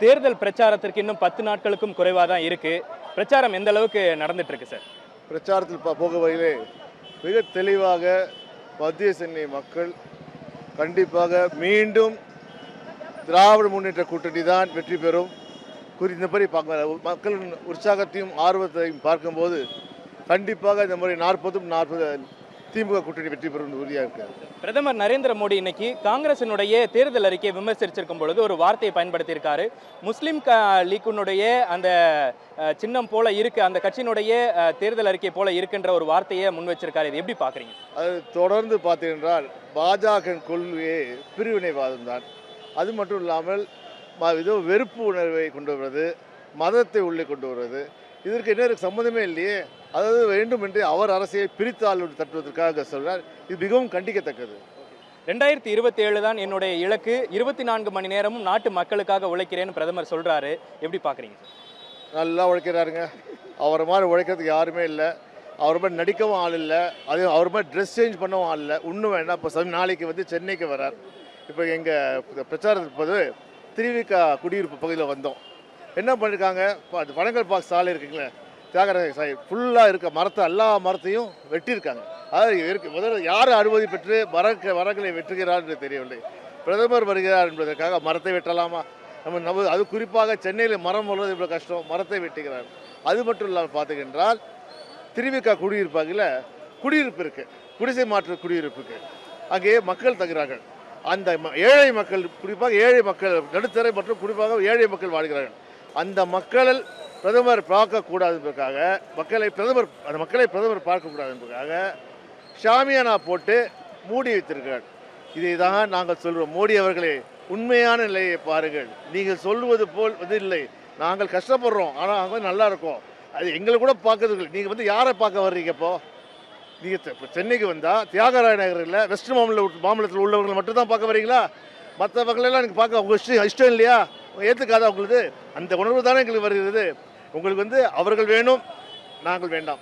தேர்தல் பிரச்சாரத்திற்கு இன்னும் 10 நாட்களுக்கும் குறைவாக தான் இருக்கு. பிரச்சாரம் எந்த அளவுக்கு நடந்துட்டு இருக்கு சார்? பிரச்சாரத்தில் போக வகையிலே மிக தெளிவாக மத்திய சென்னை மக்கள் கண்டிப்பாக மீண்டும் திராவிட முன்னேற்ற கூட்டணி தான் வெற்றி பெறும் இந்த மாதிரி மக்களின் உற்சாகத்தையும் ஆர்வத்தையும் பார்க்கும்போது கண்டிப்பாக இந்த மாதிரி 40 திமுக கூட்டணி வெற்றி பெறும் உறுதியாக இருக்காது. பிரதமர் நரேந்திர மோடி இன்னைக்கு காங்கிரசினுடைய தேர்தல் அறிக்கையை விமர்சிச்சிருக்கும் பொழுது ஒரு வார்த்தையை பயன்படுத்தியிருக்காரு. முஸ்லீம் லீக்கினுடைய அந்த சின்னம் போல இருக்கு, அந்த கட்சியினுடைய தேர்தல் அறிக்கை போல இருக்குன்ற ஒரு வார்த்தையை முன் வச்சிருக்காரு. இது எப்படி பாக்குறீங்க? அது தொடர்ந்து பார்த்தீங்கன்றால் பாஜக கொள்கையே பிரிவினைவாதம் தான். அது மட்டும் இல்லாமல் ஏதோ வெறுப்பு உணர்வை கொண்டு வருவது, மதத்தை உள்ளே கொண்டு வருவது, இதற்கு என்ன சம்மந்தமே இல்லையே. அதாவது வேண்டுமென்றே அவர் அரசியலை பிரித்தாள் தட்டுவதற்காக சொல்றார். இது மிகவும் கண்டிக்கத்தக்கது. 2027 தான் என்னுடைய இலக்கு, 24 மணி நேரமும் நாட்டு மக்களுக்காக உழைக்கிறேன்னு பிரதமர் சொல்றாரு. எப்படி பாக்குறீங்க? நல்லா உழைக்கிறாருங்க. அவரை மாதிரி உழைக்கிறதுக்கு யாருமே இல்லை. அவர் மாதிரி நடிக்கவும் ஆள் இல்லை, அதே அவர் மாதிரி ட்ரெஸ் சேஞ்ச் பண்ணவும் ஆள் இல்லை. இன்னும் வேண்டாம். இப்போ நாளைக்கு சென்னைக்கு வரார். இப்போ எங்கள் பிரச்சாரத்துக்கு போது திருவிக குடியிருப்பு பகுதியில் வந்தோம். என்ன பண்ணியிருக்காங்க, பனங்கல் பாக் சாலை இருக்குங்களே, தியாகராஜ சாலை ஃபுல்லாக இருக்க எல்லா மரத்தையும் வெட்டியிருக்காங்க. அதாவது இருக்கு முதல்ல யார் அனுமதி பெற்று மரங்களை வெட்டுகிறார் என்று தெரியவில்லை. பிரதமர் வருகிறார் என்பதற்காக மரத்தை வெட்டலாமா? நம்ம அது குறிப்பாக சென்னையில் மரம் வளர்வது இவ்வளோ கஷ்டம், மரத்தை வெட்டுகிறார். அது மட்டும் இல்லாமல் பார்த்துக்கின்றால் திருவிக குடியிருப்பு இருக்குது, குடிசை மாற்று குடியிருப்புக்கு அங்கே மக்கள் தங்குகிறார்கள். அந்த ஏழை மக்கள், குறிப்பாக ஏழை மக்கள், நடுத்தரை மற்றும் குறிப்பாக ஏழை மக்கள் வாழ்கிறார்கள். அந்த மக்கள் பிரதமர் பார்க்கக்கூடாது என்பதற்காக அந்த மக்களை பிரதமர் பார்க்கக்கூடாது என்பதற்காக ஷாமியானா போட்டு மூடி வைத்திருக்கிறார். இதை தான் நாங்கள் சொல்கிறோம். மோடி அவர்களே, உண்மையான நிலையை பாருங்கள். நீங்கள் சொல்லுவது போல் இல்லை. நாங்கள் கஷ்டப்படுறோம், ஆனால் நாங்கள் நல்லா இருக்கோம். அது எங்களை கூட பார்க்கறது. நீங்கள் யாரை பார்க்க வர்றீங்க? இப்போ நீங்கள் சென்னைக்கு வந்தால் தியாகராய நகரில் வெஸ்ட் மாநிலத்தில் உள்ளவர்கள் மட்டும்தான் பார்க்க வரீங்களா? மற்றவங்களெல்லாம் நீங்கள் பார்க்க உங்கள் இஷ்டம் இல்லையா? ஏற்றுக்காதா உங்களுக்கு? அந்த உணர்வு தானே எங்களுக்கு வருகிறது. உங்களுக்கு அவர்கள் வேணும், நாங்கள் வேண்டாம்.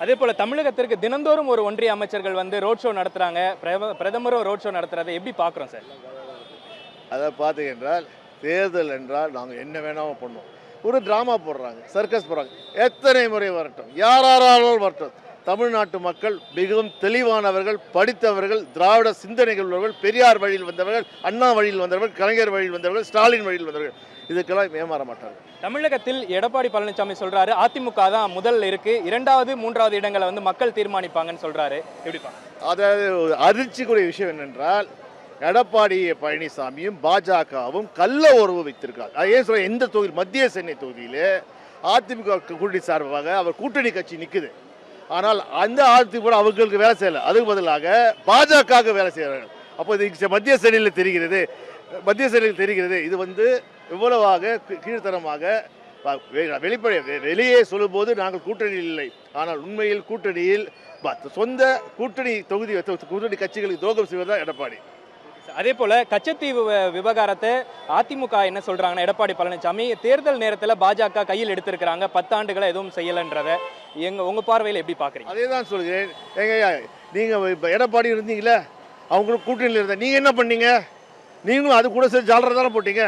அதே போல் தமிழகத்திற்கு தினந்தோறும் ஒரு ஒன்றிய அமைச்சர்கள் ரோட் ஷோ நடத்துகிறாங்க. பிரதமரும் ரோட் ஷோ நடத்துகிறத எப்படி பார்க்குறோம் சார்? அதை பார்த்தீங்கன்றால் தேர்தல் என்றால் நாங்கள் என்ன வேணாமல் பண்ணோம். ஒரு ட்ராமா போடுறாங்க, சர்க்கஸ் போடுறாங்க. எத்தனை முறை வரட்டும், யாராலும் வரட்டும். தமிழ்நாட்டு மக்கள் மிகவும் தெளிவானவர்கள், படித்தவர்கள், திராவிட சிந்தனைகள் உள்ளவர்கள், பெரியார் வழியில் வந்தவர்கள், அண்ணா வழியில் வந்தவர்கள், கலைஞர் வழியில் வந்தவர்கள், ஸ்டாலின் வழியில் வந்தவர்கள். இதுக்கெல்லாம் ஏமாற மாட்டார்கள். தமிழகத்தில் எடப்பாடி பழனிசாமி சொல்றாரு அதிமுக தான் முதல்ல இருக்கு, 2வது 3வது இடங்களை மக்கள் தீர்மானிப்பாங்கன்னு சொல்றாரு. எப்படிப்பா? அதாவது அதிர்ச்சிக்குரிய விஷயம் என்னென்றால் எடப்பாடி பழனிசாமியும் பாஜகவும் கள்ள உறவு வைத்திருக்காங்க. ஏன் சொல்ல, எந்த தொகுதி, மத்திய சென்னை தொகுதியிலே அதிமுக கூட்டணி சார்பாக அவர் கூட்டணி கட்சி நிற்குது. ஆனால் அந்த அதிமுக அவர்களுக்கு வேலை செய்யலை, அதுக்கு பதிலாக பாஜக வேலை செய்கிறார்கள். அப்போ இது மத்திய சென்னையில் தெரிகிறது. இது இவ்வளவாக கீழ்த்தரமாக வெளியே சொல்லும்போது நாங்கள் கூட்டணியில் இல்லை, ஆனால் உண்மையில் கூட்டணியில் சொந்த கூட்டணி கட்சிகளுக்கு துரோகம் செய்வதுதான் எடப்பாடி. அதே போல கச்சத்தீவு விவகாரத்தை அதிமுக என்ன சொல்றாங்கன்னா, எடப்பாடி பழனிசாமி தேர்தல் நேரத்தில் பாஜக கையில் எடுத்திருக்கிறாங்க, 10 ஆண்டுகளை எதுவும் செய்யலைன்றத உங்க பார்வையில் எப்படி பாக்குறீங்க? அதே தான் சொல்கிறேன். நீங்க எடப்பாடி இருந்தீங்களே, அவங்களுக்கு கூட்டணியில் இருந்தா நீங்க என்ன பண்ணீங்க? நீங்களும் அது கூட சரி ஜாலரை தானே போட்டீங்க.